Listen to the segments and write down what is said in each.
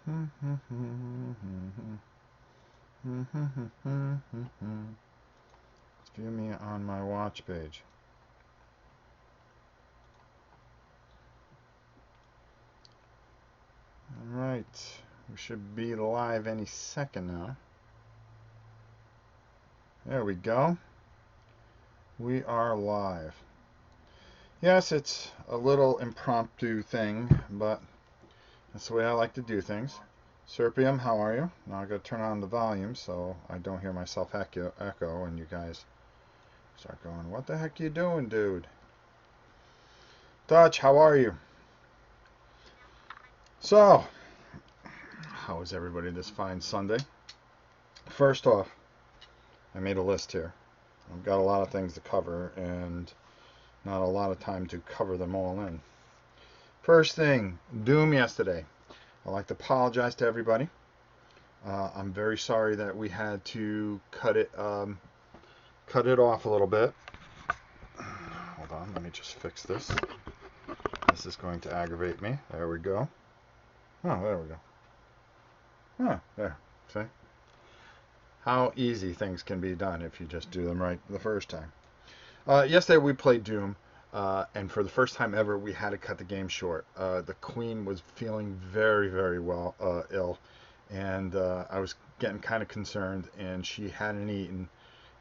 View me on my watch page. Alright, we should be live any second now. There we go. We are live. Yes, it's a little impromptu thing, but that's the way I like to do things. Serpium, how are you? Now I gotta turn on the volume so I don't hear myself echo and you guys start going, what the heck you doing, dude? Dutch, how are you? So, how is everybody this fine Sunday? First off, I made a list here. I've got a lot of things to cover and not a lot of time to cover them all in. First thing, Doom yesterday. I'd like to apologize to everybody. I'm very sorry that we had to cut it off a little bit. Hold on, let me just fix this. This is going to aggravate me. There we go. Oh, there we go. Oh, there. See? How easy things can be done if you just do them right the first time. Yesterday we played Doom, and for the first time ever we had to cut the game short. The Queen was feeling very, very ill, and I was getting kind of concerned, and she hadn't eaten,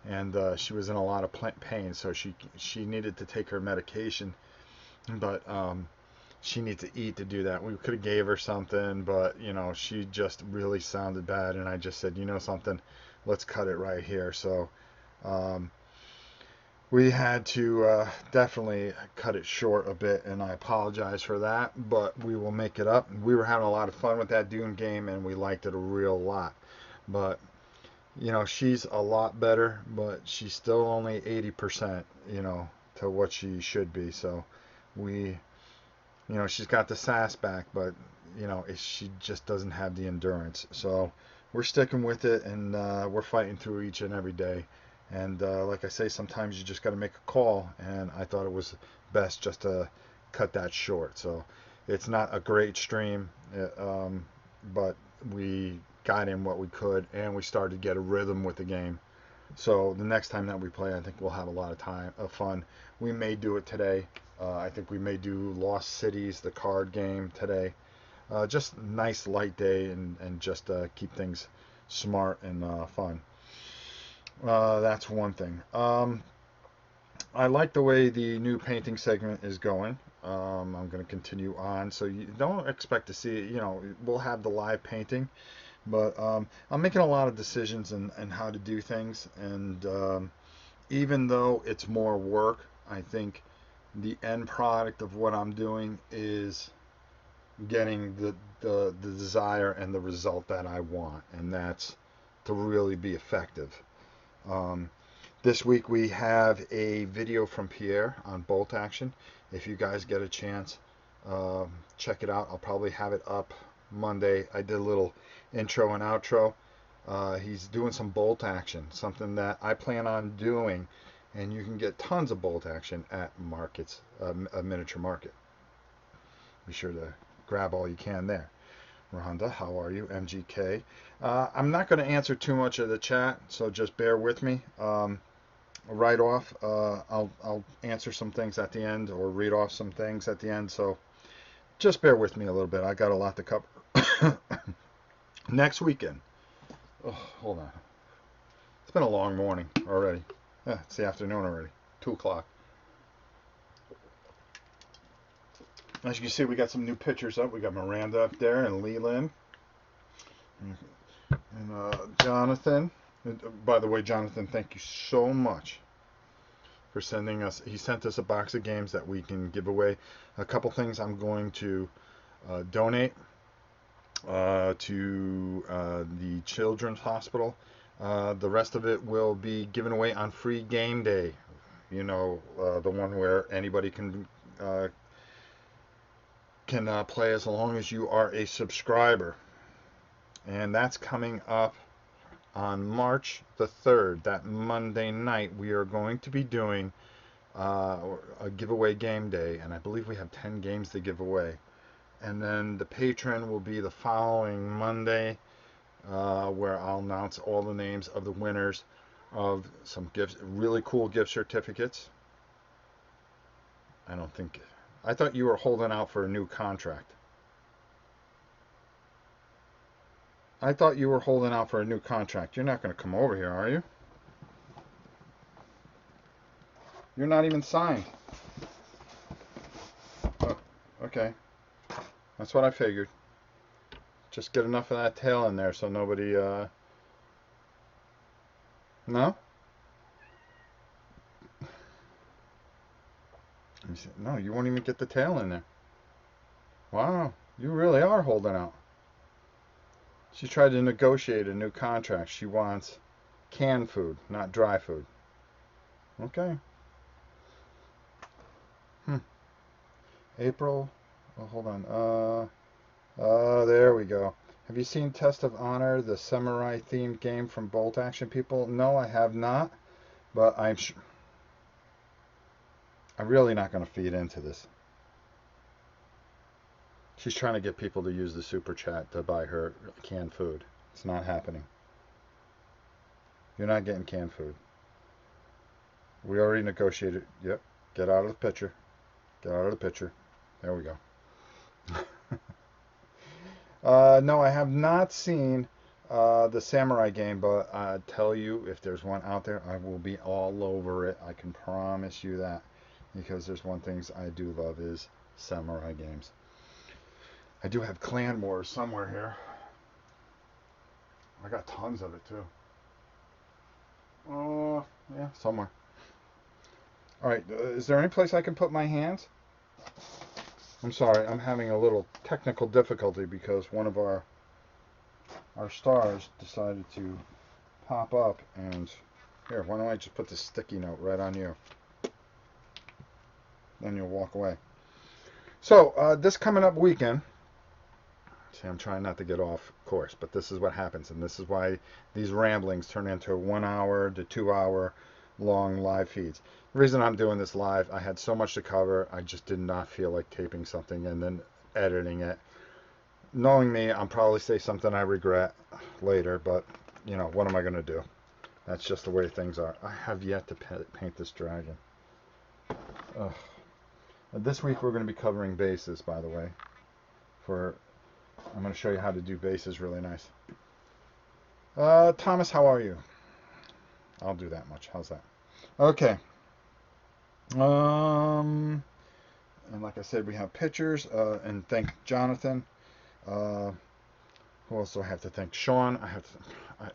and she was in a lot of pain, so she needed to take her medication, but she needs to eat to do that. We could have gave her something, but she just really sounded bad, and I just said, something, let's cut it right here. So we had to definitely cut it short a bit, and I apologize for that, but we will make it up. We were having a lot of fun with that Doom game, and we liked it a real lot. But she's a lot better, but she's still only 80%, to what she should be. So she's got the sass back, but she just doesn't have the endurance. So we're sticking with it, and we're fighting through each and every day. And like I say, sometimes you just got to make a call, and I thought it was best just to cut that short. So it's not a great stream, but we got in what we could, and we started to get a rhythm with the game. So the next time that we play, I think we'll have a lot of fun. We may do it today. I think we may do Lost Cities, the card game, today. Just nice light day, and just keep things smart and fun. That's one thing. I like the way the new painting segment is going. I'm going to continue on, so you don't expect to see, we'll have the live painting, but I'm making a lot of decisions and how to do things, and even though it's more work, I think the end product of what I'm doing is getting the desire and the result that I want, and that's to really be effective. This week we have a video from Pierre on bolt action. If you guys get a chance, check it out. I'll probably have it up Monday. I did a little intro and outro. He's doing some bolt action, something that I plan on doing, and you can get tons of bolt action at markets, a miniature market. Be sure to grab all you can there. Rhonda, how are you? MGK. I'm not going to answer too much of the chat, so just bear with me. Right off, I'll answer some things at the end, or read off some things at the end, so just bear with me a little bit. I got a lot to cover. Next weekend. Oh, hold on. It's been a long morning already. It's the afternoon already. 2 o'clock. As you can see, we got some new pictures up. We got Miranda up there, and Leland, and Jonathan. By the way, Jonathan, thank you so much for sending us. He sent us a box of games that we can give away. A couple things I'm going to donate to the Children's Hospital. The rest of it will be given away on free game day. The one where anybody can play as long as you are a subscriber. And that's coming up on March the 3rd, that Monday night. We are going to be doing a giveaway game day, and I believe we have 10 games to give away. and then the patron will be the following Monday, where I'll announce all the names of the winners of some gifts, really cool gift certificates. I thought you were holding out for a new contract. I thought you were holding out for a new contract. You're not going to come over here, are you? You're not even signed. Oh, okay. That's what I figured. Just get enough of that tail in there so nobody, No? Let me see. No, you won't even get the tail in there. Wow, you really are holding out. She tried to negotiate a new contract. She wants canned food, not dry food. Okay. April. Oh, hold on. There we go. Have you seen Test of Honor, the samurai themed game from Bolt Action People? No, I have not, but I'm really not going to feed into this. She's trying to get people to use the super chat to buy her canned food. It's not happening. You're not getting canned food. We already negotiated. Yep. Get out of the picture. Get out of the picture. There we go. No, I have not seen the samurai game, but I tell you, if there's one out there, I will be all over it. I can promise you that, because there's one thing I do love is samurai games. I do have Clan Wars somewhere here. I got tons of it too. Oh, yeah, somewhere. All right, is there any place I can put my hands? I'm sorry, I'm having a little technical difficulty because one of our stars decided to pop up, and here, why don't I just put this sticky note right on you? Then you'll walk away. So, this coming up weekend, see, I'm trying not to get off course, but this is what happens, and this is why these ramblings turn into 1 hour to 2 hour long live feeds. The reason I'm doing this live, I had so much to cover, I just did not feel like taping something and then editing it. Knowing me, I'll probably say something I regret later, but, you know, what am I going to do? That's just the way things are. I have yet to paint this dragon. Ugh. This week we're going to be covering bases, by the way. I'm going to show you how to do bases really nice. Thomas, how are you? I'll do that much. How's that? Okay. And like I said, we have pictures, and thank Jonathan. Who else do I have to thank? Sean.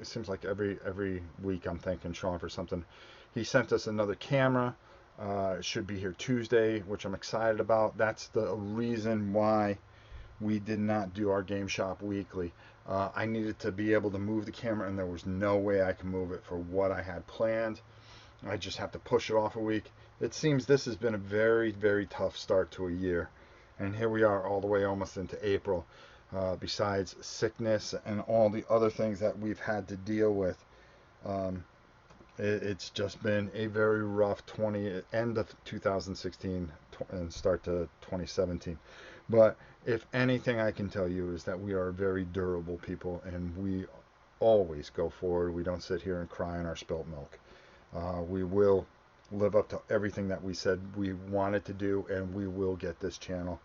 It seems like every week I'm thanking Sean for something. He sent us another camera. It should be here Tuesday, which I'm excited about. That's the reason why we did not do our Game Shop weekly. I needed to be able to move the camera, and there was no way I could move it for what I had planned. I just have to push it off a week. It seems this has been a very, very tough start to a year. And here we are all the way almost into April. Besides sickness and all the other things that we've had to deal with. It's just been a very rough end of 2016 and start to 2017. But if anything I can tell you is that we are very durable people, and we always go forward. We don't sit here and cry in our spilt milk. We will live up to everything that we said we wanted to do, and we will get this channel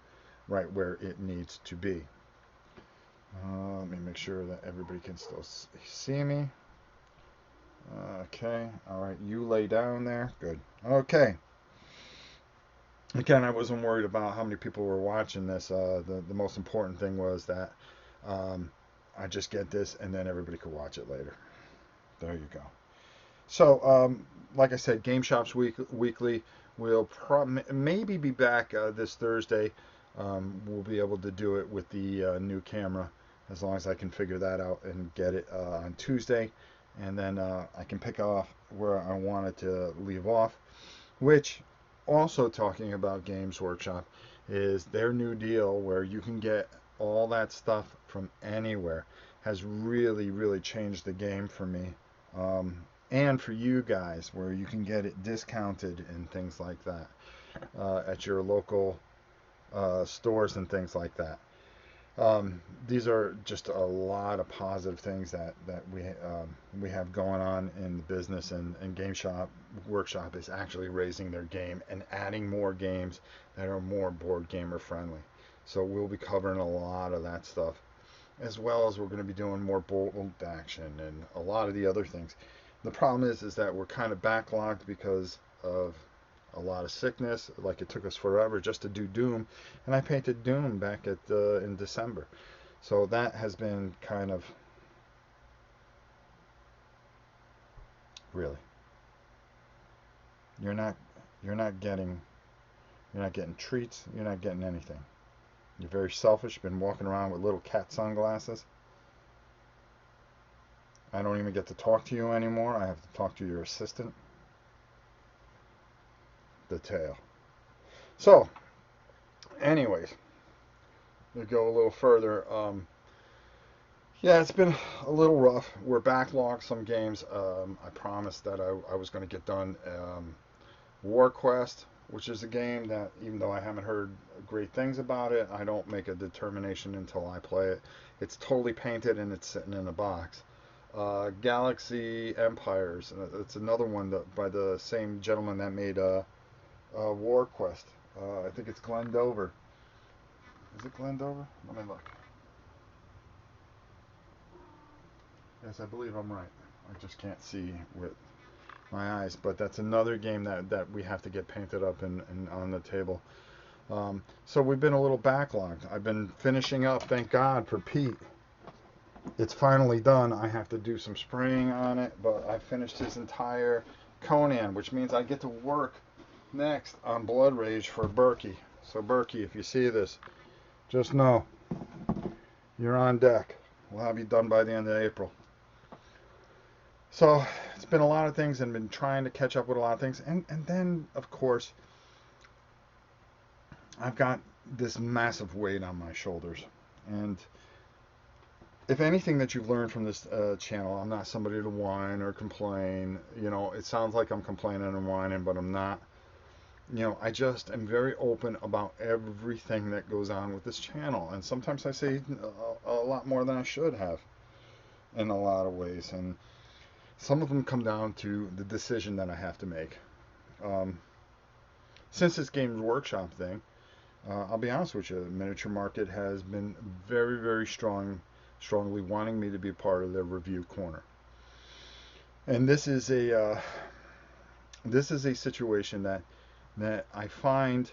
right where it needs to be. Let me make sure that everybody can still see me. Okay, all right, you lay down there. Good. Okay. Again, I wasn't worried about how many people were watching this. The most important thing was that I just get this, and then everybody could watch it later. There you go. So, like I said, Game Shops weekly. We'll maybe be back this Thursday. We'll be able to do it with the new camera, as long as I can figure that out and get it on Tuesday. And then I can pick off where I wanted to leave off, which, also talking about Games Workshop, is their new deal where you can get all that stuff from anywhere. Has really, really changed the game for me. And for you guys, where you can get it discounted and things like that at your local stores and things like that. These are just a lot of positive things that we have going on in the business, and Game Shop Workshop is actually raising their game and adding more games that are more board gamer friendly. So we'll be covering a lot of that stuff, as well as we're going to be doing more bolt action and a lot of the other things. The problem is that we're kind of backlogged because of a lot of sickness. Like, it took us forever just to do Doom, and I painted Doom back at in December. So that has been kind of, really, you're not you're not getting you're not getting treats, you're not getting anything. You're very selfish. You've been walking around with little cat sunglasses. I don't even get to talk to you anymore. I have to talk to your assistant. The tail. So, anyways, to go a little further, yeah, it's been a little rough. We're backlogged some games. I promised that I was going to get done War Quest, which is a game that, even though I haven't heard great things about it, I don't make a determination until I play it. It's totally painted and it's sitting in a box. Galaxy Empires, it's another one by the same gentleman that made War Quest. I think it's Glendover. Is it Glendover? Let me look. Yes, I believe I'm right. I just can't see with my eyes, but that's another game that we have to get painted up and on the table. So we've been a little backlogged. I've been finishing up, thank God for Pete. It's finally done. I have to do some spraying on it, but I finished his entire Conan, which means I get to work next on Blood Rage for Berkey. So Berkey, if you see this, just know you're on deck. We'll have you done by the end of April. So it's been a lot of things, and been trying to catch up with a lot of things. And then, of course, I've got this massive weight on my shoulders. And if anything that you've learned from this channel, I'm not somebody to whine or complain. You know, it sounds like I'm complaining and whining, but I'm not. You know, I just am very open about everything that goes on with this channel. And sometimes I say a lot more than I should have in a lot of ways. And some of them come down to the decision that I have to make. Since this Games Workshop thing, I'll be honest with you, the miniature market has been very, very strongly wanting me to be part of their review corner. And this is a situation that I find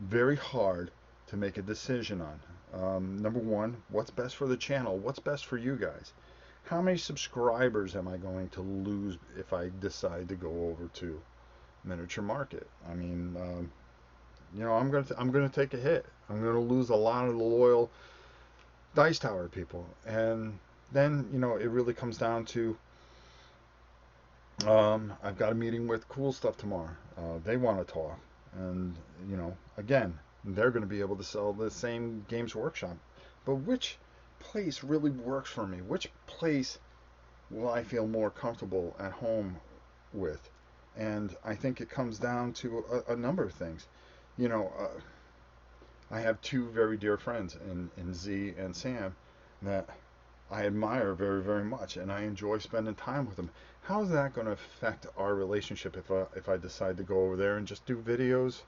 very hard to make a decision on. Number one, what's best for the channel? What's best for you guys? How many subscribers am I going to lose if I decide to go over to miniature market? I mean, you know, I'm gonna take a hit. I'm gonna lose a lot of the loyal Dice Tower people, and then, you know, it really comes down to I've got a meeting with Cool Stuff tomorrow. They want to talk, and, you know, again, they're going to be able to sell the same Games Workshop, but which place really works for me? Which place will I feel more comfortable at home with? And I think it comes down to a number of things. You know, I have two very dear friends in Z and Sam that I admire very, very much, and I enjoy spending time with them. How is that going to affect our relationship if I decide to go over there and just do videos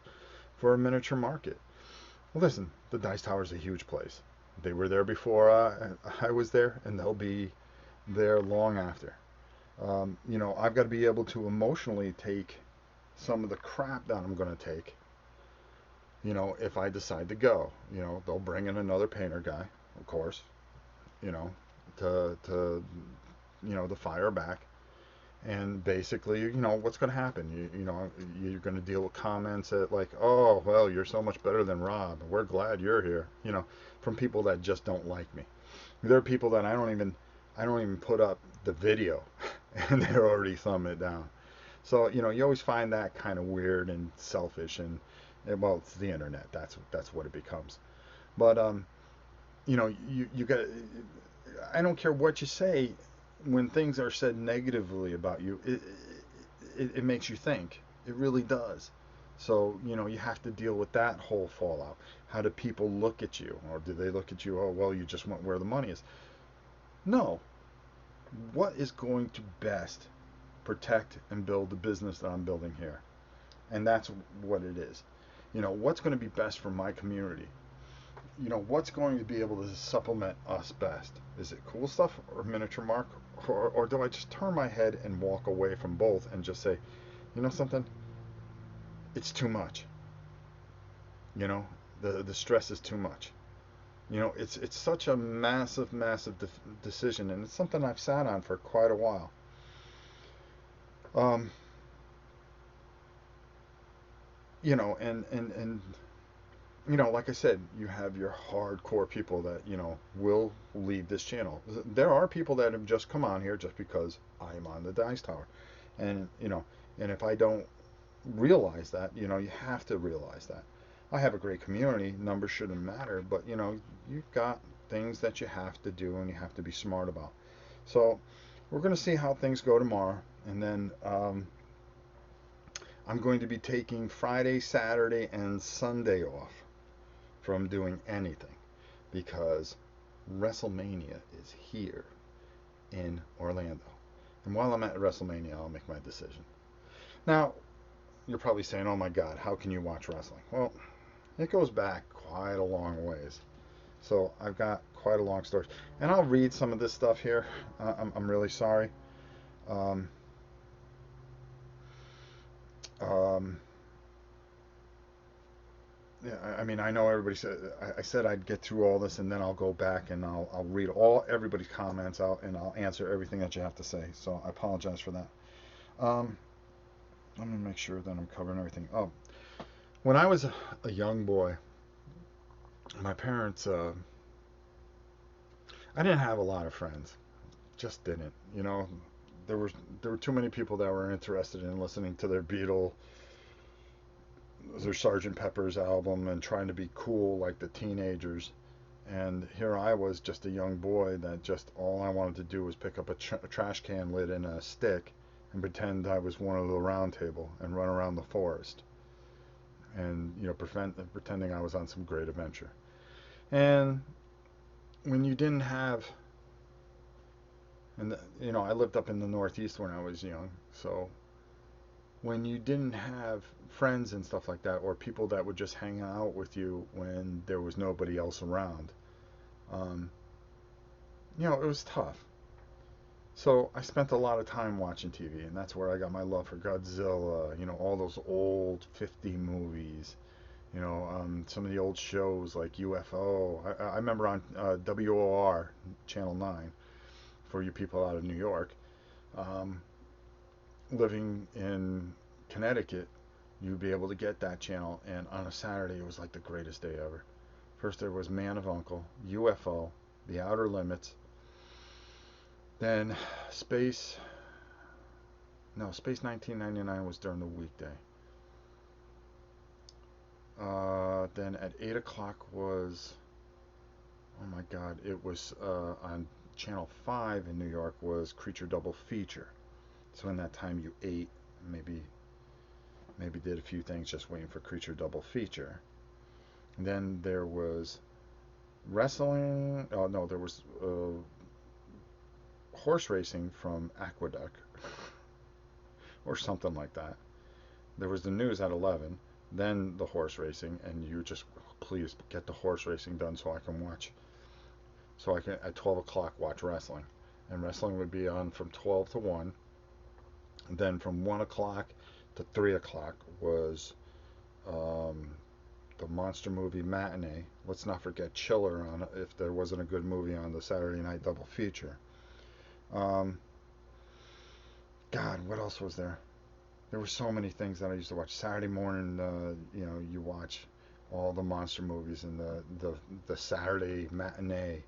for a miniature market? Well, listen, the Dice Tower is a huge place. They were there before I was there, and they'll be there long after. You know, I've got to be able to emotionally take some of the crap that I'm going to take. You know, if I decide to go, you know, they'll bring in another painter guy, of course, you know, to you know, to fire back. And basically, you know, what's going to happen? You know, you're going to deal with comments that, like, oh, well, you're so much better than Rob. We're glad you're here. You know, from people that just don't like me. There are people that I don't even put up the video, and they're already thumbing it down. So, you know, you always find that kind of weird and selfish, and well, it's the internet. That's what it becomes. But you know, you got. I don't care what you say. When things are said negatively about you, it makes you think. It really does. So, you have to deal with that whole fallout. How do people look at you? Or do they look at you, oh, well, you just went where the money is? No. What is going to best protect and build the business that I'm building here? And that's what it is. What's going to be best for my community? What's going to be able to supplement us best? Is it cool stuff or miniature mark? Or do I just turn my head and walk away from both and just say, something? It's too much. You know, the stress is too much. It's such a massive decision, and it's something I've sat on for quite a while. Um, and like I said, you have your hardcore people that will leave this channel. There are people that have just come on here just because I'm on the Dice Tower, and and if I don't realize that, you have to realize that. I have a great community. Numbers shouldn't matter, but you've got things that you have to do and you have to be smart about. So we're going to see how things go tomorrow, and then I'm going to be taking Friday, Saturday, and Sunday off from doing anything because WrestleMania is here in Orlando. And while I'm at WrestleMania, I'll make my decision. Now, you're probably saying, oh my God, how can you watch wrestling? Well, it goes back quite a long ways. So I've got quite a long story. And I'll read some of this stuff here. I'm really sorry. Um, um, yeah, I mean, I know everybody said I said I'd get through all this, and then I'll go back and I'll read everybody's comments out, and I'll answer everything that you have to say. So I apologize for that. Um, I'm gonna make sure that I'm covering everything. Oh, when I was a young boy, my parents, I didn't have a lot of friends. Just didn't. There was there were too many people that were interested in listening to their Sergeant Pepper's album and trying to be cool like the teenagers. And here I was, just a young boy that just all I wanted to do was pick up a trash can lid and a stick and pretend I was one of the round table and run around the forest and pretending I was on some great adventure. And when you didn't have, and I lived up in the Northeast when I was young, so when you didn't have friends and stuff like that, or people that would just hang out with you when there was nobody else around, um, it was tough. So I spent a lot of time watching TV, and that's where I got my love for Godzilla, all those old 50 movies, some of the old shows like UFO. I remember on WOR, Channel 9, for you people out of New York, um, living in Connecticut, you'd be able to get that channel, and on a Saturday, it was like the greatest day ever. First, there was Man of Uncle, UFO, The Outer Limits, then Space. No, Space 1999 was during the weekday. Then at 8 o'clock was, oh my God, it was on Channel 5 in New York was Creature Double Feature. So in that time you ate, maybe did a few things just waiting for Creature Double Feature. And then there was wrestling. Oh no, there was horse racing from Aqueduct or something like that. There was the news at 11, then the horse racing, and you just please get the horse racing done so I can watch. So I can at 12 o'clock watch wrestling, and wrestling would be on from 12 to 1. And then from 1 o'clock to 3 o'clock was um, the monster movie matinee. Let's not forget Chiller on if there wasn't a good movie on the Saturday night double feature. Um, God, what else was there? There were so many things that I used to watch. Saturday morning, you watch all the monster movies and the Saturday matinee,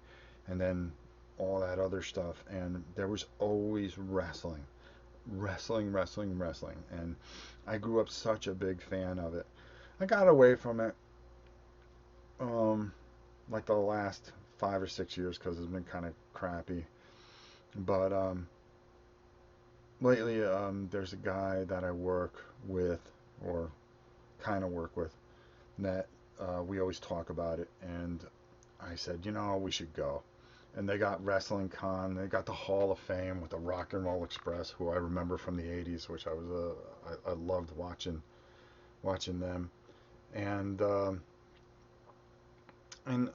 and then all that other stuff. And there was always wrestling, wrestling, and I grew up such a big fan of it. I got away from it, like the last 5 or 6 years because it's been kind of crappy. But lately, there's a guy that I work with, or kind of work with that we always talk about it, and I said, we should go. And they got Wrestling Con, they got the Hall of Fame with the Rock and Roll Express, who I remember from the '80s, which I loved watching them, and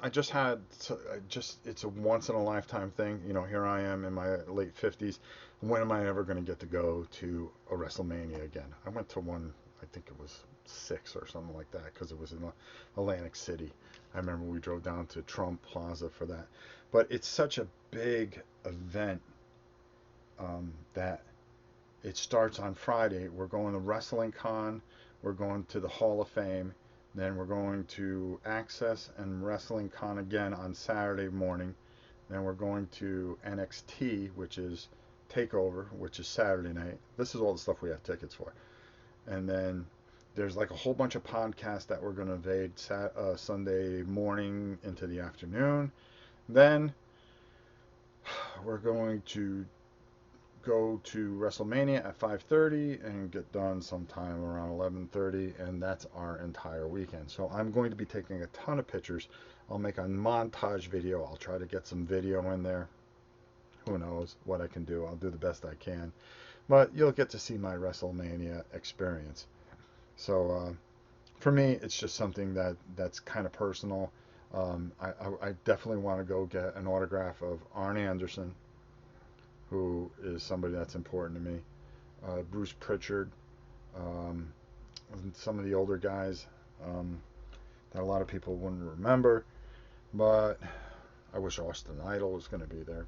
I just had it's a once in a lifetime thing. Here I am in my late 50s. When am I ever going to get to go to a WrestleMania again? I went to one, I think it was six or something like that, because it was in Atlantic City. I remember we drove down to Trump Plaza for that. But it's such a big event, that it starts on Friday. We're going to Wrestling Con. We're going to the Hall of Fame. Then we're going to Access and Wrestling Con again on Saturday morning. Then we're going to NXT, which is Takeover, which is Saturday night. This is all the stuff we have tickets for. And then there's like a whole bunch of podcasts that we're going to invade Sunday morning into the afternoon. Then we're going to go to Wrestlemania at 5:30 and get done sometime around 11:30, and that's our entire weekend. So I'm going to be taking a ton of pictures. I'll make a montage video. I'll try to get some video in there. Who knows what I can do. I'll do the best I can. But you'll get to see my WrestleMania experience. So for me, it's just something that's kind of personal. I definitely want to go get an autograph of Arn Anderson, who is somebody that's important to me. Bruce Pritchard, um, some of the older guys, that a lot of people wouldn't remember, but I wish Austin Idol was going to be there,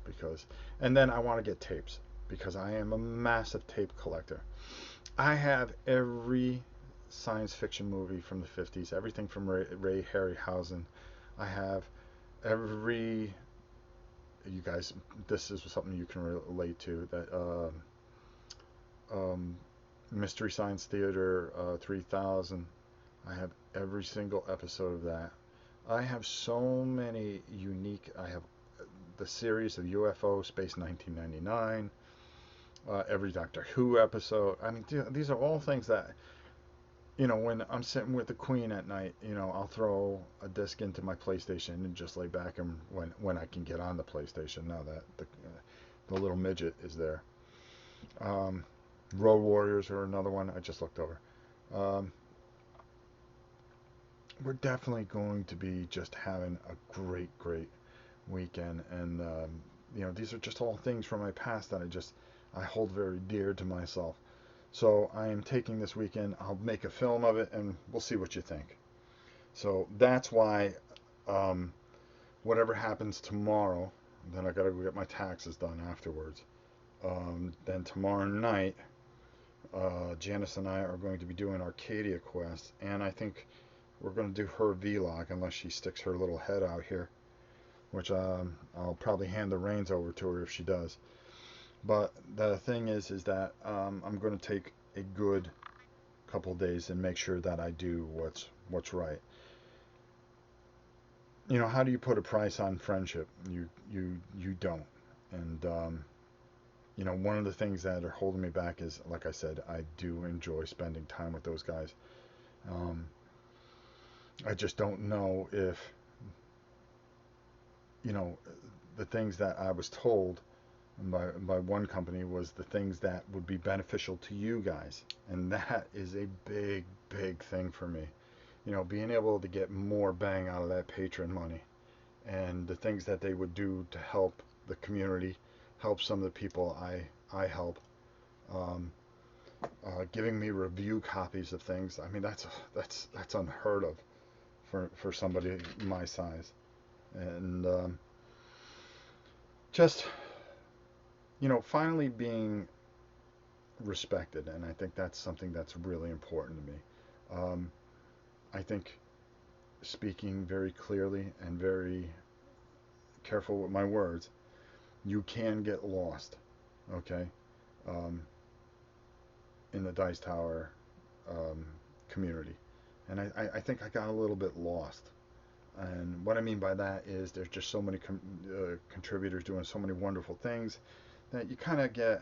and then I want to get tapes, because I am a massive tape collector. I have every science fiction movie from the 50s, everything from Ray Harryhausen. I have every, you guys, this is something you can relate to, that Mystery Science Theater 3000. I have every single episode of that. I have so many I have the series of UFO Space 1999, every Doctor Who episode. I mean, these are all things that, when I'm sitting with the Queen at night, I'll throw a disc into my PlayStation and just lay back, and when I can get on the PlayStation, now that the little midget is there. Road Warriors are another one I just looked over. We're definitely going to be just having a great, great weekend, and these are just all things from my past that I hold very dear to myself. So I am taking this weekend. I'll make a film of it, and we'll see what you think. So that's why, whatever happens tomorrow, then I gotta go get my taxes done afterwards. Then tomorrow night, Janice and I are going to be doing Arcadia Quest, and I think we're going to do her vlog, unless she sticks her little head out here, which I'll probably hand the reins over to her if she does. But the thing is that I'm going to take a good couple days and make sure that I do what's right. How do you put a price on friendship? You don't. And one of the things that are holding me back is, like I said, I do enjoy spending time with those guys. I just don't know if, the things that I was told by one company was the things that would be beneficial to you guys. And that is a big, big thing for me. Being able to get more bang out of that patron money, and the things that they would do to help the community, help some of the people I help, giving me review copies of things. I mean, that's unheard of for somebody my size. And just, finally being respected, and I think that's something that's really important to me. I think speaking very clearly and very careful with my words, you can get lost, okay, in the Dice Tower community. And I think I got a little bit lost. And what I mean by that is there's just so many contributors doing so many wonderful things that you kind of get,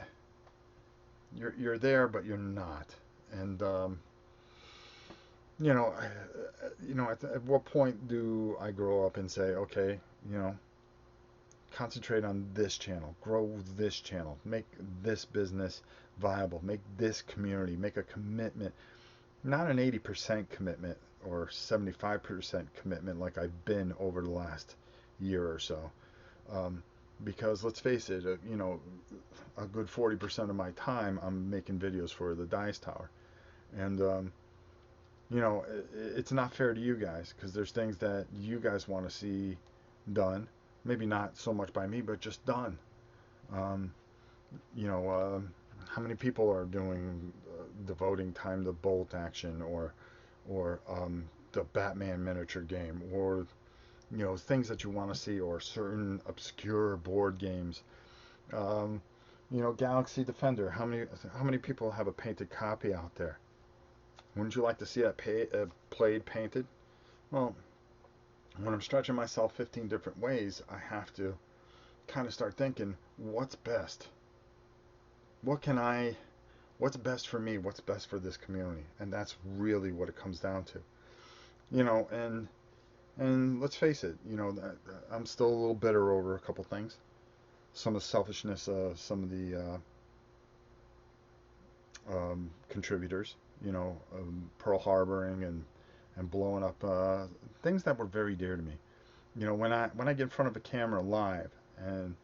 you're there, but you're not. And at what point do I grow up and say, okay, you know, concentrate on this channel, grow this channel, make this business viable, make this community, make a commitment, not an 80% commitment or 75% commitment like I've been over the last year or so. Um, because let's face it, a good 40% of my time I'm making videos for the Dice Tower. And, it's not fair to you guys because there's things that you guys want to see done. Maybe not so much by me, but just done. Um, you know, how many people are devoting time to bolt action or the Batman miniature game or things that you want to see or certain obscure board games. Um, Galaxy Defender. How many people have a painted copy out there? Wouldn't you like to see that played painted? Well, when I'm stretching myself 15 different ways, I have to kind of start thinking, what's best? What can I What's best for me? What's best for this community? And that's really what it comes down to. And let's face it, I'm still a little bitter over a couple things. Some of the selfishness of some of the contributors, Pearl Harboring and blowing up things that were very dear to me. When I get in front of a camera live and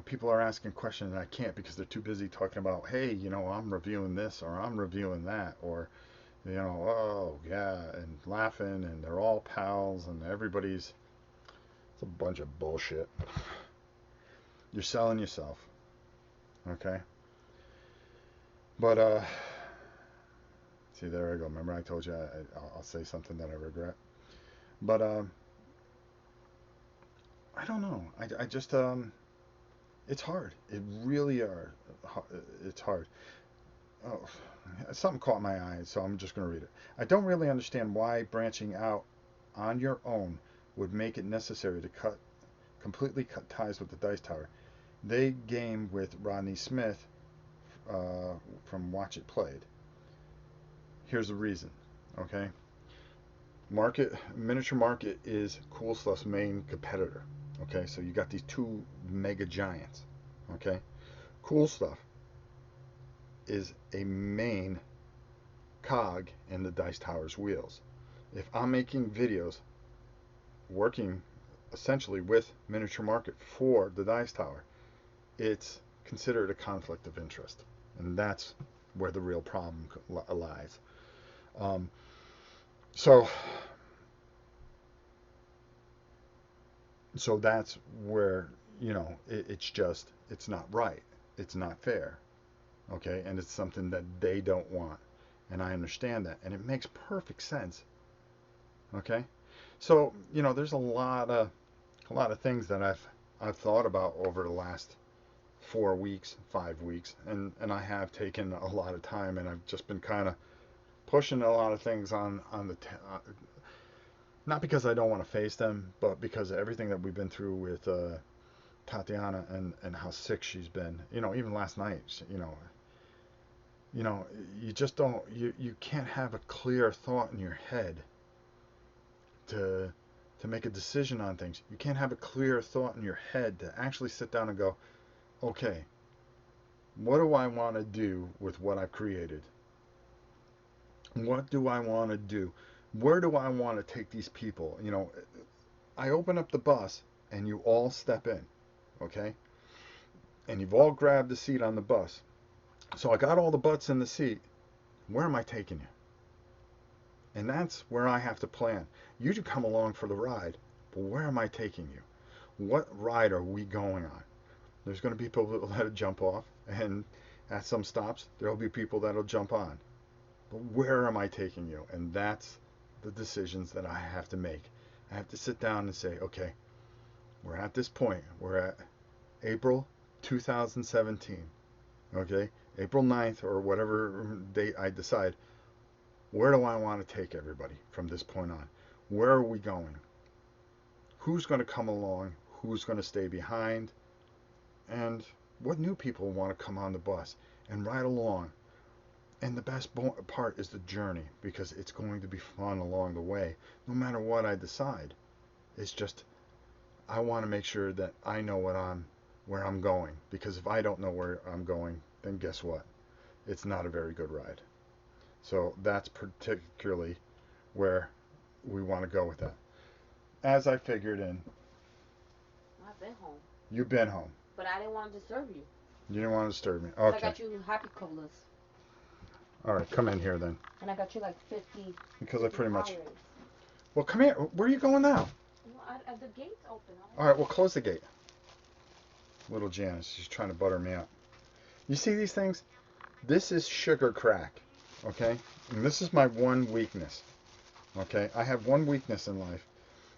people are asking questions and I can't because they're too busy talking about, hey, I'm reviewing this or I'm reviewing that or oh yeah, and laughing and they're all pals and it's a bunch of bullshit. You're selling yourself, okay? But see, there I go. Remember I told you I'll say something that I regret. But I don't know. I just it's hard. It really are. It's hard. Oh, something caught my eye, so I'm just going to read it. I don't really understand why branching out on your own would make it necessary to completely cut ties with the Dice Tower. They game with Rodney Smith from Watch It Played. Here's the reason, okay? Miniature Market is Cool Stuff's main competitor, okay? So you got these two mega giants, okay? Cool Stuff is a main cog in the Dice Tower's wheels. If I'm making videos working essentially with Miniature Market for the Dice Tower, it's considered a conflict of interest. And that's where the real problem lies. Um, so, so that's where, it's not right. It's not fair. Okay. And it's something that they don't want. And I understand that. And it makes perfect sense. Okay. So, there's a lot of things that I've thought about over the last 4 weeks, 5 weeks, and I have taken a lot of time, and I've just been kind of pushing a lot of things on the not because I don't want to face them, but because of everything that we've been through with Tatiana and how sick she's been. Even last night, you just don't you can't have a clear thought in your head to make a decision on things. You can't have a clear thought in your head to actually sit down and go, okay, what do I want to do with what I've created? What do I want to do? Where do I want to take these people? I open up the bus and you all step in, okay? And you've all grabbed the seat on the bus. So I got all the butts in the seat. Where am I taking you? And that's where I have to plan. You can come along for the ride, but where am I taking you? What ride are we going on? There's going to be people that'll jump off, and at some stops, there'll be people that'll jump on. But where am I taking you? And that's the decisions that I have to make. I have to sit down and say, okay, we're at this point. We're at April 2017. Okay? April 9th or whatever date I decide. Where do I want to take everybody from this point on? Where are we going? Who's going to come along? Who's going to stay behind? And what new people want to come on the bus and ride along And the best part is the journey, because it's going to be fun along the way, no matter what I decide. It's just, I want to make sure that I know where I'm going, because if I don't know where I'm going, then guess what? It's not a very good ride. So that's particularly where we want to go with that. As I figured in, I've been home. You've been home. But I didn't want to disturb you. You didn't want to disturb me. Okay. I got you happy colas. All right, come in here then. And I got you like 50. Because I pretty much. Well, come here. Where are you going now? Well, the gate's open. All right, well, close the gate. Little Janice, she's trying to butter me up. You see these things? This is sugar crack, okay? And this is my one weakness, okay? I have one weakness in life,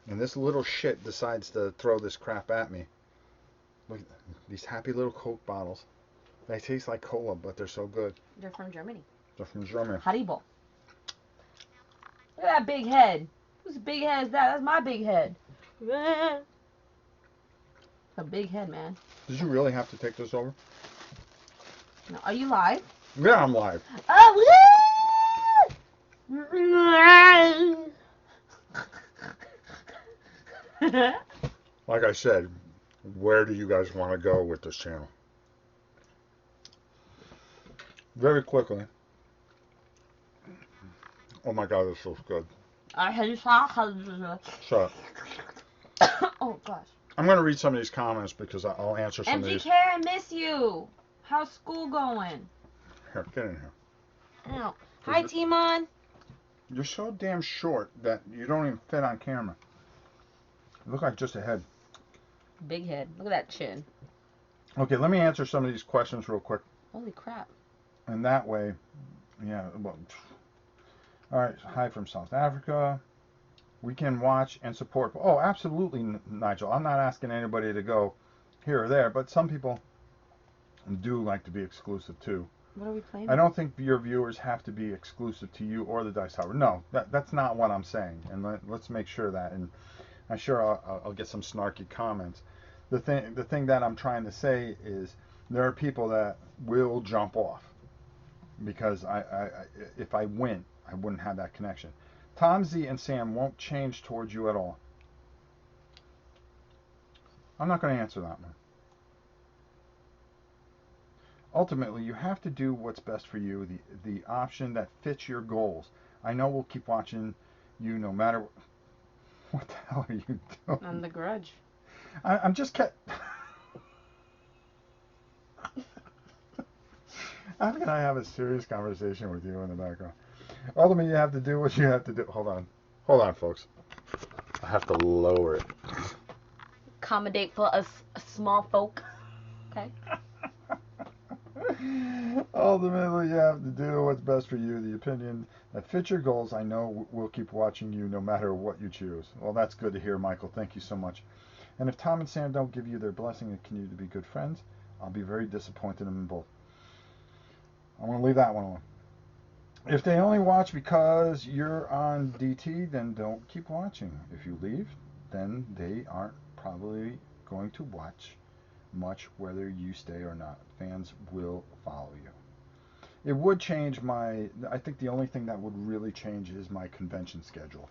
and this little shit decides to throw this crap at me. Look at these happy little Coke bottles. They taste like cola, but they're so good. They're from Germany. They're from Germany. Haribo. Look at that big head. Whose big head is that? That's my big head. A big head, man. Did you really have to take this over? No, are you live? Yeah, I'm live. Oh, Like I said, where do you guys want to go with this channel? Very quickly. Oh my God, this feels good. Shut up. Oh gosh. I'm going to read some of these comments because I'll answer some of these. MGK, I miss you. How's school going? Here, get in here. Oh. Hi, Timon. You're so damn short that you don't even fit on camera. You look like just a head. Big head. Look at that chin. Okay, let me answer some of these questions real quick. Holy crap. And that way, yeah. Well, all right, hi from South Africa. We can watch and support. Oh, absolutely, Nigel. I'm not asking anybody to go here or there, but some people do like to be exclusive too. What are we playing? I don't think your viewers have to be exclusive to you or the Dice Tower. No, that's not what I'm saying. And let's make sure that. And I'm sure I'll get some snarky comments. The thing that I'm trying to say is there are people that will jump off because if I win, I wouldn't have that connection. Tom Z and Sam won't change towards you at all. I'm not going to answer that one. Ultimately, you have to do what's best for you, the option that fits your goals. I know we'll keep watching you no matter what the hell are you doing? On The Grudge. I'm just how can I have a serious conversation with you in the background? Ultimately, you have to do what you have to do. Hold on, folks. I have to lower it. Accommodate for us small folk. Okay. Ultimately, you have to do what's best for you. The opinion that fits your goals. I know we'll keep watching you no matter what you choose. Well, that's good to hear, Michael. Thank you so much. And if Tom and Sam don't give you their blessing and continue to be good friends, I'll be very disappointed in them both. I'm going to leave that one alone. If they only watch because you're on DT, then don't keep watching. If you leave, then they aren't probably going to watch much whether you stay or not. Fans will follow you. It would change I think the only thing that would really change is my convention schedule.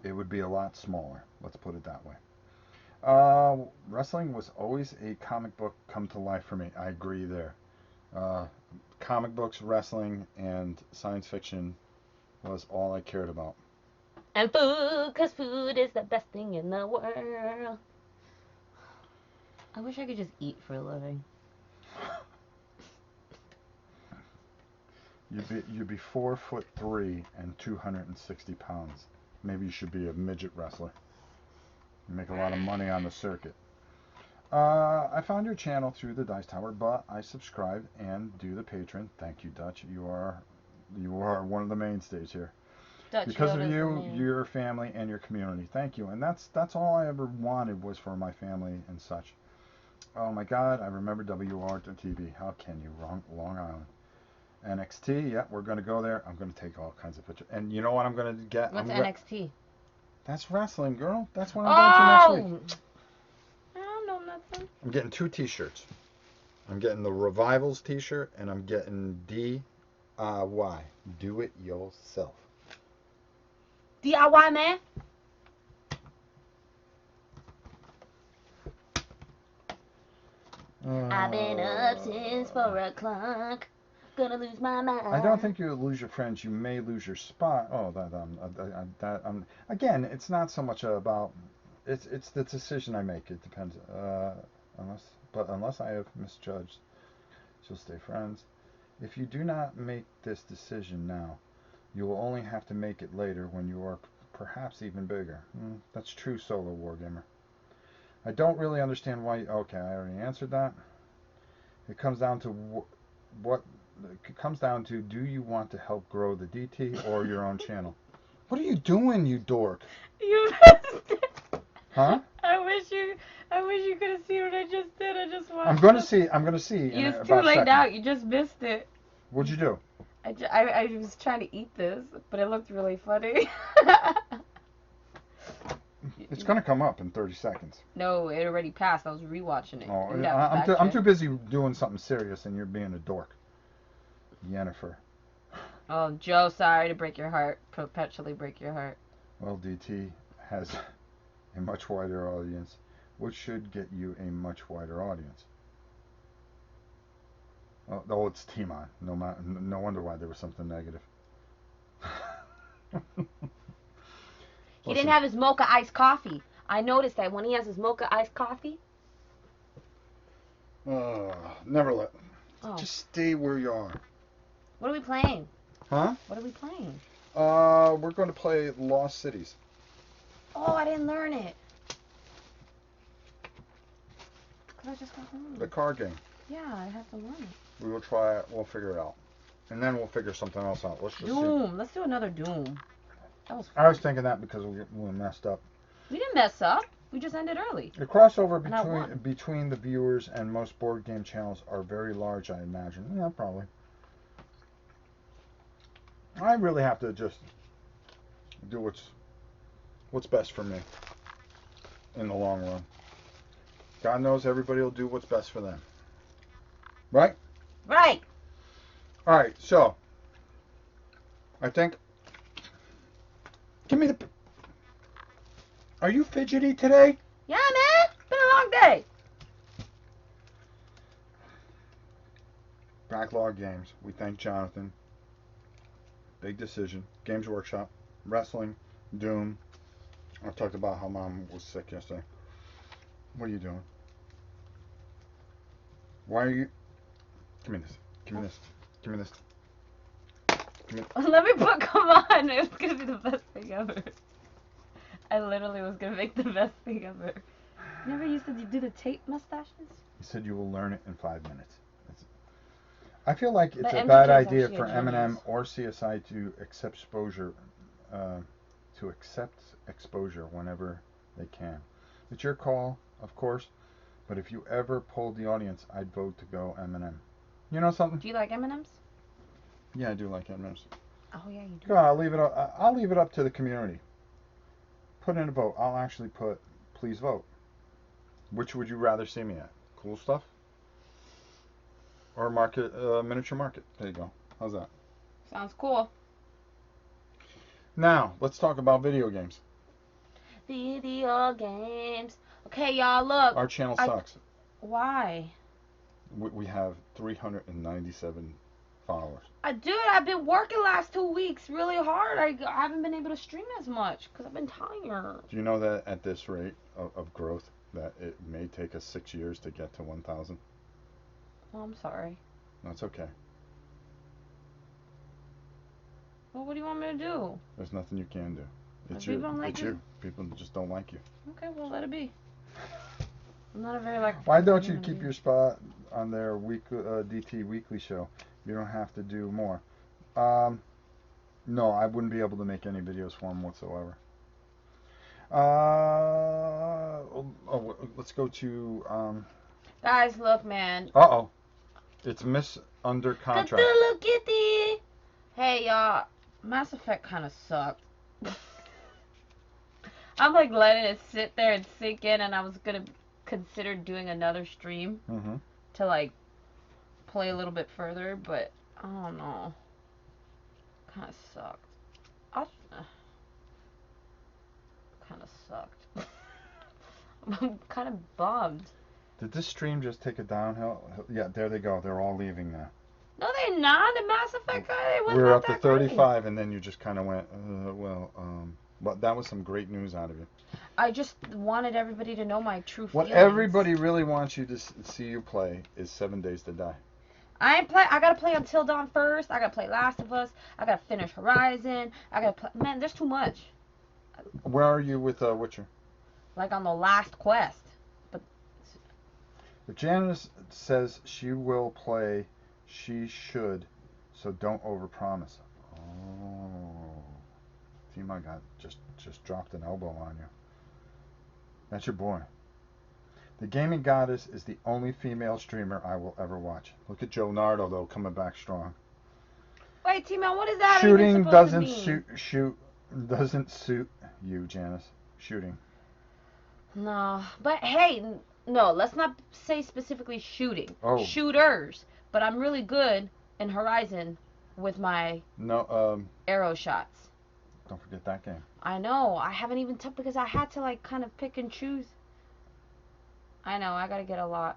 It would be a lot smaller, let's put it that way. Wrestling was always a comic book come to life for me. I agree there. Comic books, wrestling, and science fiction was all I cared about. And food, because food is the best thing in the world. I wish I could just eat for a living. You'd be 4'3" and 260 pounds. Maybe you should be a midget wrestler. You make a lot of money on the circuit. I found your channel through the Dice Tower, but I subscribed and do the patron. Thank you, Dutch. You are one of the mainstays here. Dutch, because of you, your family, and your community. Thank you. And that's all I ever wanted was for my family and such. Oh my God, I remember WRTV. How can you? Long Island. NXT, yeah, we're going to go there. I'm going to take all kinds of pictures. And you know what I'm going to get? What's NXT? That's wrestling, girl. That's what I'm going to next week. I don't know nothing. I'm getting 2 t-shirts. I'm getting the Revivals t-shirt, and I'm getting DIY. Do it yourself. DIY, man. I've been up since 4 o'clock. Gonna lose my mind. I don't think you'll lose your friends. You may lose your spot. Oh, again, it's not so much about. It's the decision I make. It depends. Unless I have misjudged, she'll stay friends. If you do not make this decision now, you will only have to make it later when you are perhaps even bigger. That's true, solo wargamer. I don't really understand why. Okay, I already answered that. It comes down to what. It comes down to, do you want to help grow the DT or your own channel? What are you doing, you dork? You missed it. Huh? I wish you could have seen what I just did. I just watched. I'm gonna see. It's too late now. You just missed it. What'd you do? I was trying to eat this, but it looked really funny. It's gonna come up in 30 seconds. No, it already passed. I was rewatching it. Oh, Yeah, I'm too busy doing something serious, and you're being a dork. Yennefer. Oh, Joe, sorry to break your heart. Perpetually break your heart. Well, DT has a much wider audience, which should get you a much wider audience. Oh, it's Timon. No wonder why there was something negative. He didn't have his mocha iced coffee. I noticed that when he has his mocha iced coffee. Never let. Oh. Just stay where you are. What are we playing? Huh? What are we playing? We're going to play Lost Cities. Oh, I didn't learn it. Because I just got home. The card game. Yeah, I have to learn it. We will try it. We'll figure it out. And then we'll figure something else out. Let's just Doom. see. Let's do another Doom. That was fun. I was thinking that because we messed up. We didn't mess up. We just ended early. The crossover between the viewers and most board game channels are very large, I imagine. Yeah, probably. I really have to just do what's best for me in the long run. God knows everybody will do what's best for them. Right? Right. All right, so I think. Give me the. Are you fidgety today? Yeah, man. It's been a long day. Backlog Games. We thank Jonathan. Big Decision. Games Workshop. Wrestling. Doom. I talked about how Mom was sick yesterday. What are you doing? Why are you... Give me this. Give me this. Give me this. Give me... Let me put... Come on. It was going to be the best thing ever. I literally was going to make the best thing ever. You never used to do the tape mustaches? You said you will learn it in 5 minutes. I feel like it's But a MTK bad is idea actually for a M&M genius. or CSI to accept exposure whenever they can. It's your call, of course, but if you ever polled the audience, I'd vote to go M&M. You know something? Do you like M&Ms? Yeah, I do like M&Ms. Oh yeah, you do. Go on, I'll leave it up to the community. Put in a vote. I'll actually put, please vote. Which would you rather see me at? Cool stuff? Or miniature market. There you go. How's that? Sounds cool. Now, let's talk about video games. Video games. Okay, y'all, look. Our channel sucks. Why? We have 397 followers. Dude, I've been working last 2 weeks really hard. I haven't been able to stream as much because I've been tired. Do you know that at this rate of growth, that it may take us 6 years to get to 1,000? Oh, I'm sorry. That's okay. Well, what do you want me to do? There's nothing you can do. It's People don't like it's you? you. People just don't like you. Okay, well, let it be. I'm not a very Why don't you keep your spot on their DT weekly show? You don't have to do more. No, I wouldn't be able to make any videos for them whatsoever. Let's go to. Guys, look, man. Uh-oh. It's Miss Under Contract. Hey, y'all. Mass Effect kind of sucked. I'm like letting it sit there and sink in, and I was gonna consider doing another stream to like play a little bit further, but I don't know. Kind of sucked. I kind of sucked. I'm kind of bummed. Did this stream just take a downhill? Yeah, there they go. They're all leaving now. No, they're not. The Mass Effect guy, it was We were not up to that great. 35, and then you just kind of went, but that was some great news out of you. I just wanted everybody to know my true What feelings. everybody really wants you to see you play is 7 Days to Die. I gotta play Until Dawn first. I gotta play Last of Us. I gotta finish Horizon. I gotta play. Man, there's too much. Where are you with Witcher? Like on the last quest. But If Janice says she will play, she should, so don't overpromise. Oh, Timo got just dropped an elbow on you. That's your boy. The Gaming Goddess is the only female streamer I will ever watch. Look at Joe Nardo though, coming back strong. wait, T-Man, what is that Shooting even supposed doesn't to mean? doesn't suit you, Janice. Shooting. No, but hey, no, let's not say specifically shooting. Oh. Shooters. But I'm really good in Horizon with my No, arrow shots. don't forget that game. I know. I haven't even because I had to like kind of pick and choose. I know. I gotta get a lot.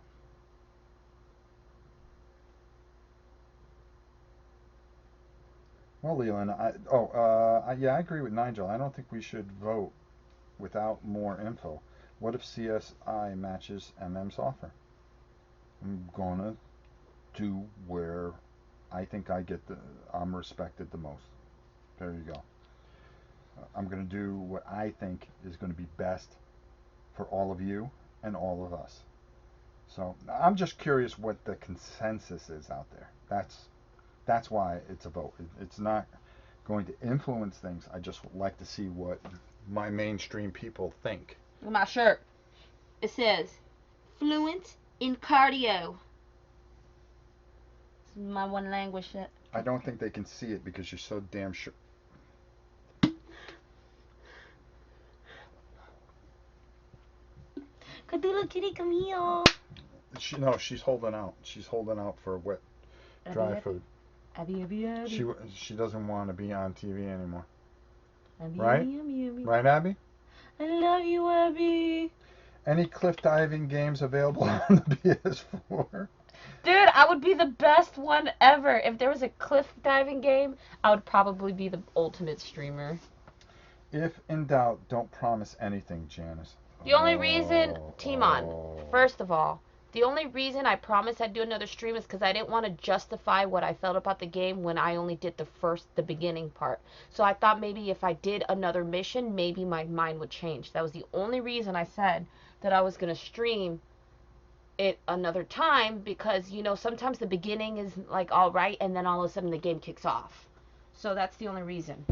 Well, Leland, yeah, I agree with Nigel. I don't think we should vote without more info. What if CSI matches MM's offer? I'm gonna do where I think I'm respected the most. There you go. I'm gonna do what I think is gonna be best for all of you and all of us. So I'm just curious what the consensus is out there. That's why it's a vote. It's not going to influence things. I just like to see what my mainstream people think. Look at my shirt. It says, fluent in cardio. This is my one language shit. I don't think they can see it because you're so damn sure. Kadula kitty, come here. She's holding out. She's holding out for wet, dry food. Abby. She doesn't want to be on TV anymore. Abby, Right? Abby. Right, Abby? I love you, Abby. Any cliff diving games available on the PS4? Dude, I would be the best one ever. If there was a cliff diving game, I would probably be the ultimate streamer. If in doubt, don't promise anything, Janice. The only reason, Timon, first of all, the only reason I promised I'd do another stream is because I didn't want to justify what I felt about the game when I only did the beginning part. So I thought maybe if I did another mission, maybe my mind would change. That was the only reason I said that I was going to stream it another time, because, you know, sometimes the beginning is like alright and then all of a sudden the game kicks off. So that's the only reason.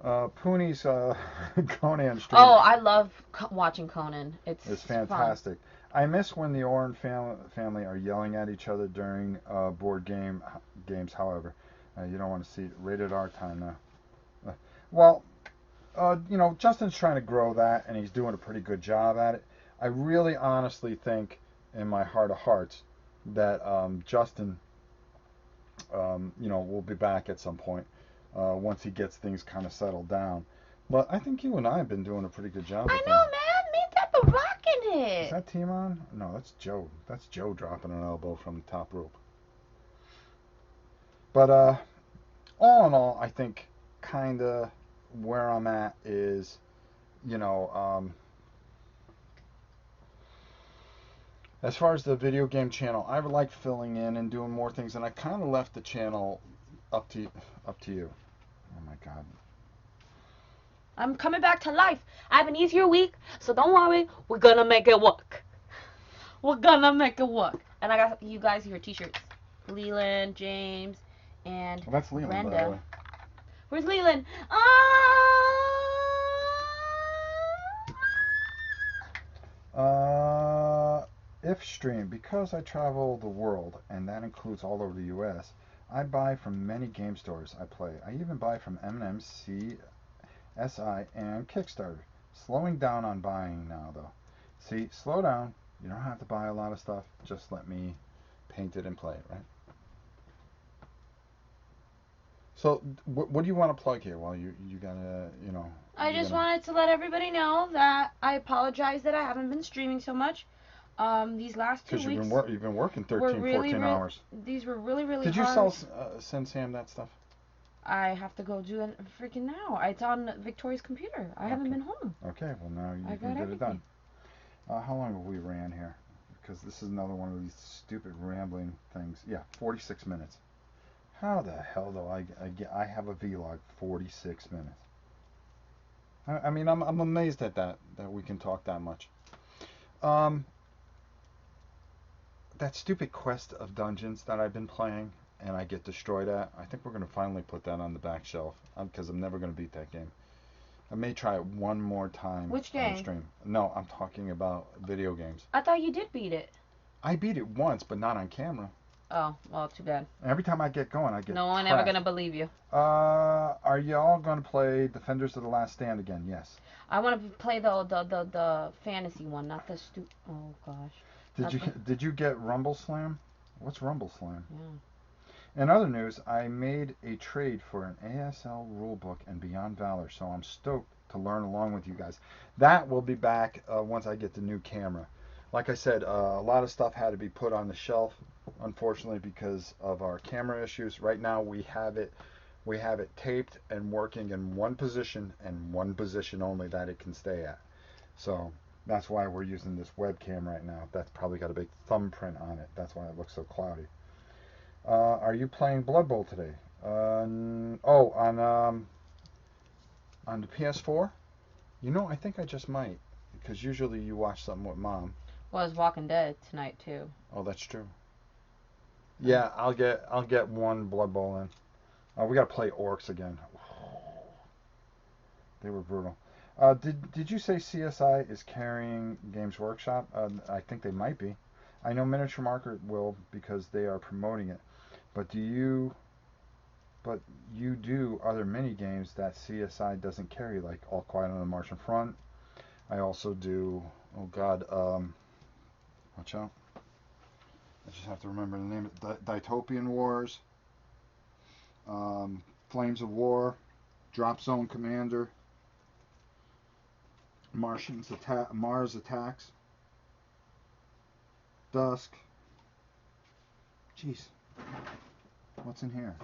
Pooney's Conan stream. Oh, I love watching Conan. It's fantastic. Fun. I miss when the Oren family are yelling at each other during board games. However, you don't want to see it. Rated R time now. Well, Justin's trying to grow that, and he's doing a pretty good job at it. I really honestly think, in my heart of hearts, that Justin, will be back at some point once he gets things kind of settled down. But I think you and I have been doing a pretty good job. I know, man. Ain't that the Rock in it? Is that Timon? No, that's Joe. That's Joe dropping an elbow from the top rope. But all in all, I think kind of where I'm at is, as far as the video game channel, I would like filling in and doing more things, and I kind of left the channel up to you. Oh my God. I'm coming back to life. I have an easier week, so don't worry. We're gonna make it work. We're gonna make it work. And I got you guys your t-shirts. Leland, James, and that's Leland, Brenda. by the way. Where's Leland? If stream, because I travel the world, and that includes all over the U.S., I buy from many game stores I play. I even buy from M&M, CSI, and Kickstarter. Slowing down on buying now, though. See, slow down. You don't have to buy a lot of stuff. Just let me paint it and play it, right? So, what do you want to plug here while you gotta, I you just gotta. wanted to let everybody know that I apologize that I haven't been streaming so much. These last two Because weeks you've been working were 13, really, 14 hours. these were really, really Did you hard. send Sam that stuff? I have to go do it freaking now. It's on Victoria's computer. I haven't Okay. been home. Okay. Well, now I you can got get it everything. done. How long have we ran here? Because this is another one of these stupid rambling things. Yeah, 46 minutes. How the hell do I have a vlog 46 minutes? I mean, I'm amazed at that we can talk that much. Um, that stupid quest of dungeons that I've been playing and I get destroyed at. I think we're gonna finally put that on the back shelf because I'm never gonna beat that game. I may try it one more time Which on game? stream. No, I'm talking about video games. I thought you did beat it. I beat it once, but not on camera. Oh, well, too bad. Every time I get going, I get No one trashed. ever gonna believe you. Are y'all gonna play Defenders of the Last Stand again? Yes. I want to play the fantasy one, not the Oh gosh. Did you get Rumble Slam? What's Rumble Slam? Yeah. In other news, I made a trade for an ASL rulebook and Beyond Valor, so I'm stoked to learn along with you guys. That will be back once I get the new camera. Like I said, a lot of stuff had to be put on the shelf, unfortunately, because of our camera issues. Right now, we have it taped and working in one position and one position only that it can stay at. So that's why we're using this webcam right now. That's probably got a big thumbprint on it. That's why it looks so cloudy. Are you playing Blood Bowl today? Oh, on the PS4? I think I just might, because usually you watch something with Mom. Well, it's Walking Dead tonight too. Oh, that's true. Yeah, I'll get one Blood Bowl in. We gotta play Orcs again. They were brutal. Did you say CSI is carrying Games Workshop? I think they might be. I know Miniature Market will because they are promoting it. But you do other mini games that CSI doesn't carry, like All Quiet on the Martian Front. I also do. Oh God, watch out! I just have to remember the name. Dytopian Wars, Flames of War, Drop Zone Commander, Mars Attacks, Dusk. Jeez, what's in here?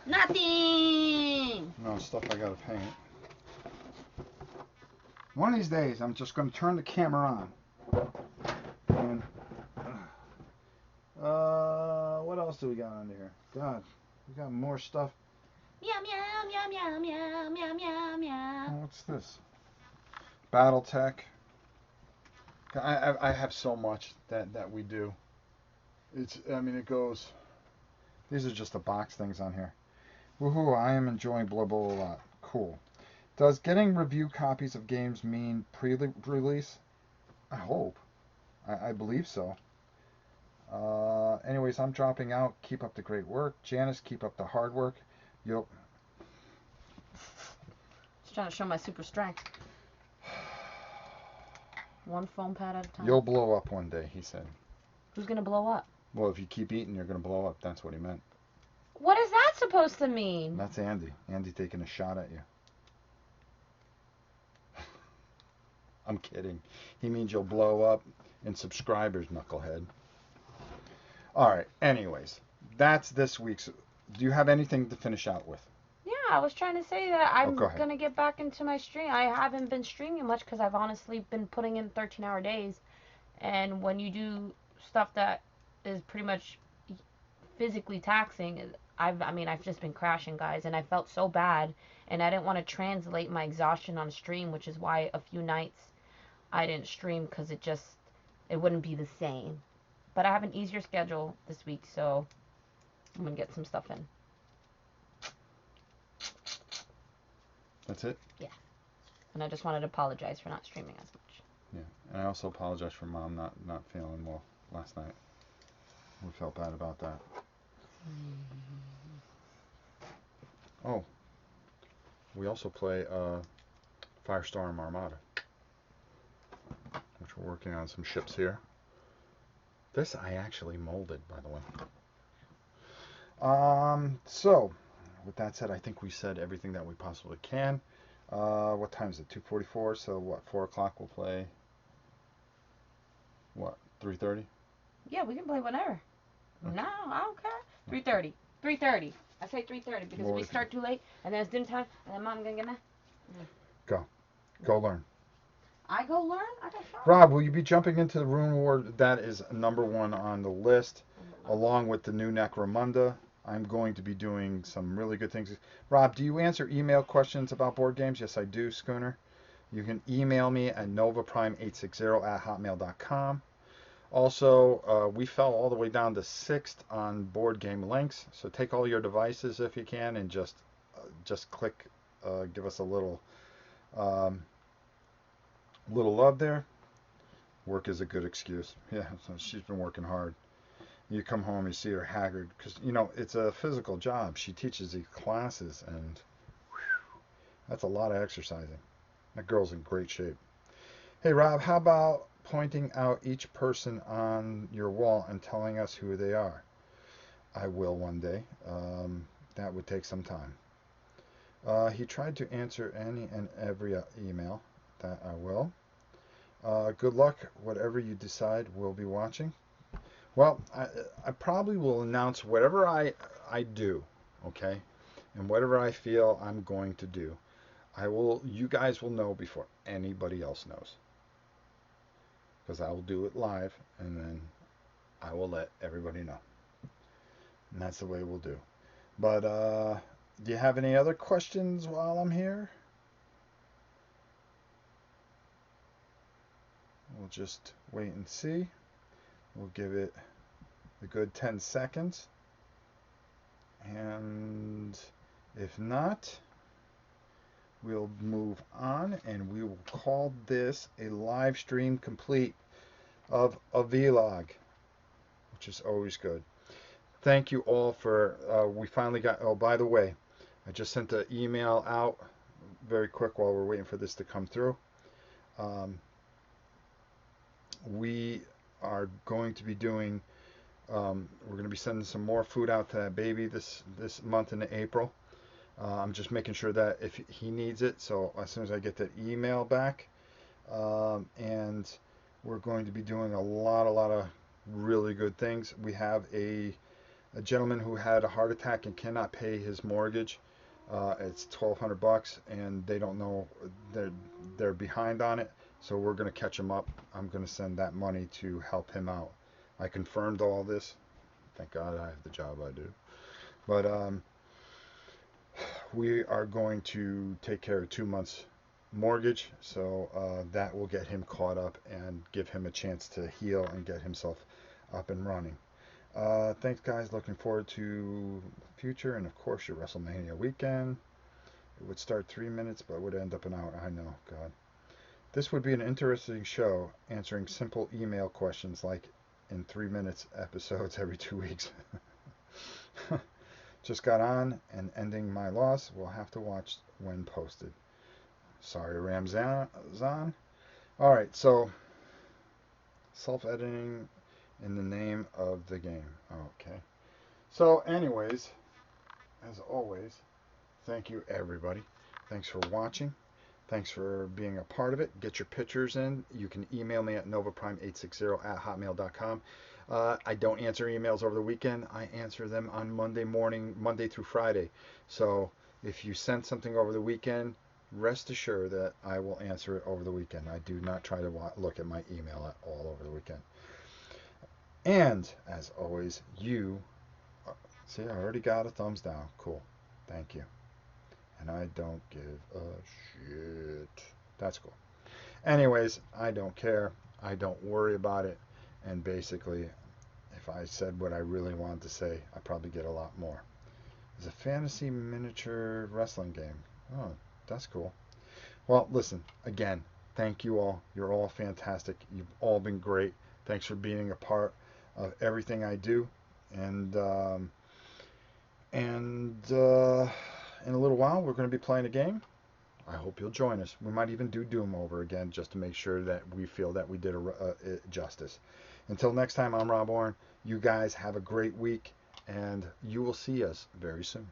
Nothing. No, stuff I gotta paint. One of these days, I'm just gonna turn the camera on. And what else do we got on here? God, we got more stuff. Meow meow meow meow meow meow meow. Oh, what's this? BattleTech. I have so much that we do. It goes. These are just the box things on here. Woohoo! I am enjoying Blood Bowl a lot. Cool. Does getting review copies of games mean pre-release? I hope. I believe so. Anyways, I'm dropping out. Keep up the great work. Janice, keep up the hard work. You'll. Just trying to show my super strength. One foam pad at a time. You'll blow up one day, he said. Who's gonna blow up? Well, if you keep eating, you're gonna blow up. That's what he meant. What is that supposed to mean? That's Andy. Andy taking a shot at you. I'm kidding. He means you'll blow up in subscribers, knucklehead. All right. Anyways, that's this week's. Do you have anything to finish out with? Yeah, I was trying to say that I'm go ahead. gonna get back into my stream. I haven't been streaming much because I've honestly been putting in 13-hour days, and when you do stuff that is pretty much physically taxing, I've just been crashing, guys, and I felt so bad, and I didn't want to translate my exhaustion on stream, which is why a few nights I didn't stream because it wouldn't be the same. But I have an easier schedule this week, so I'm gonna get some stuff in. That's it? Yeah. And I just wanted to apologize for not streaming as much. Yeah. And I also apologize for Mom not feeling well last night. We felt bad about that. Oh. We also play Firestorm Armada, which we're working on some ships here. This I actually molded, by the way. So, with that said, I think we said everything that we possibly can. What time is it? 2:44. So what? 4 o'clock we'll play. What? 3:30. Yeah, we can play whenever. Okay. No, I don't care. 3:30. 3:30. I say 3:30 because if we start too late and then it's dinner time and then mom gonna get mad. Go. Go learn. I go learn. I got show. Rob, will you be jumping into the Rune War? That is number one on the list, along with the new Necromunda. I'm going to be doing some really good things. Rob, do you answer email questions about board games? Yes, I do, Schooner. You can email me at novaprime860@hotmail.com. Also, we fell all the way down to 6th on board game links. So take all your devices if you can and just click, give us a um, little love there. Work is a good excuse. Yeah, so she's been working hard. You come home, you see her haggard because it's a physical job. She teaches these classes, and whew, that's a lot of exercising. That girl's in great shape. Hey, Rob, how about pointing out each person on your wall and telling us who they are? I will one day. That would take some time. He tried to answer any and every email. That I will. Good luck, whatever you decide. We'll be watching. Well, I probably will announce whatever I do, okay, and whatever I feel I'm going to do. You guys will know before anybody else knows, because I will do it live, and then I will let everybody know, and that's the way we'll do. But do you have any other questions while I'm here? We'll just wait and see. We'll give it a good 10 seconds. And if not, we'll move on and we will call this a live stream complete of a vlog, which is always good. Thank you all for, we finally got, oh, by the way, I just sent an email out very quick while we're waiting for this to come through. We are going to be doing, we're going to be sending some more food out to that baby this month in April. I'm just making sure that if he needs it, so as soon as I get that email back, and we're going to be doing a lot of really good things. We have a gentleman who had a heart attack and cannot pay his mortgage. It's $1,200, and they don't know, they're behind on it. So we're going to catch him up. I'm going to send that money to help him out. I confirmed all this. Thank God I have the job I do. But we are going to take care of 2 months mortgage, so that will get him caught up and give him a chance to heal and get himself up and running. Thanks, guys. Looking forward to the future, and of course your WrestleMania weekend. It would start 3 minutes, but would end up an hour. I know, God. This would be an interesting show, answering simple email questions like in 3 minutes episodes every 2 weeks. Just got on and ending my loss. We'll have to watch when posted. Sorry, Ramzan. All right, so self-editing in the name of the game. Okay. So, anyways, as always, thank you, everybody. Thanks for watching. Thanks for being a part of it. Get your pictures in. You can email me at novaprime860@hotmail.com. I don't answer emails over the weekend. I answer them on Monday morning, Monday through Friday. So if you send something over the weekend, rest assured that I will answer it over the weekend. I do not try to look at my email at all over the weekend. And as always, see, I already got a thumbs down. Cool. Thank you. And I don't give a shit. That's cool. Anyways, I don't care. I don't worry about it. And basically, if I said what I really wanted to say, I probably get a lot more. It's a fantasy miniature wrestling game. Oh, that's cool. Well, listen, again, thank you all. You're all fantastic. You've all been great. Thanks for being a part of everything I do. And in a little while, we're going to be playing a game. I hope you'll join us. We might even do Doom over again just to make sure that we feel that we did justice. Until next time, I'm Rob Orrin. You guys have a great week, and you will see us very soon.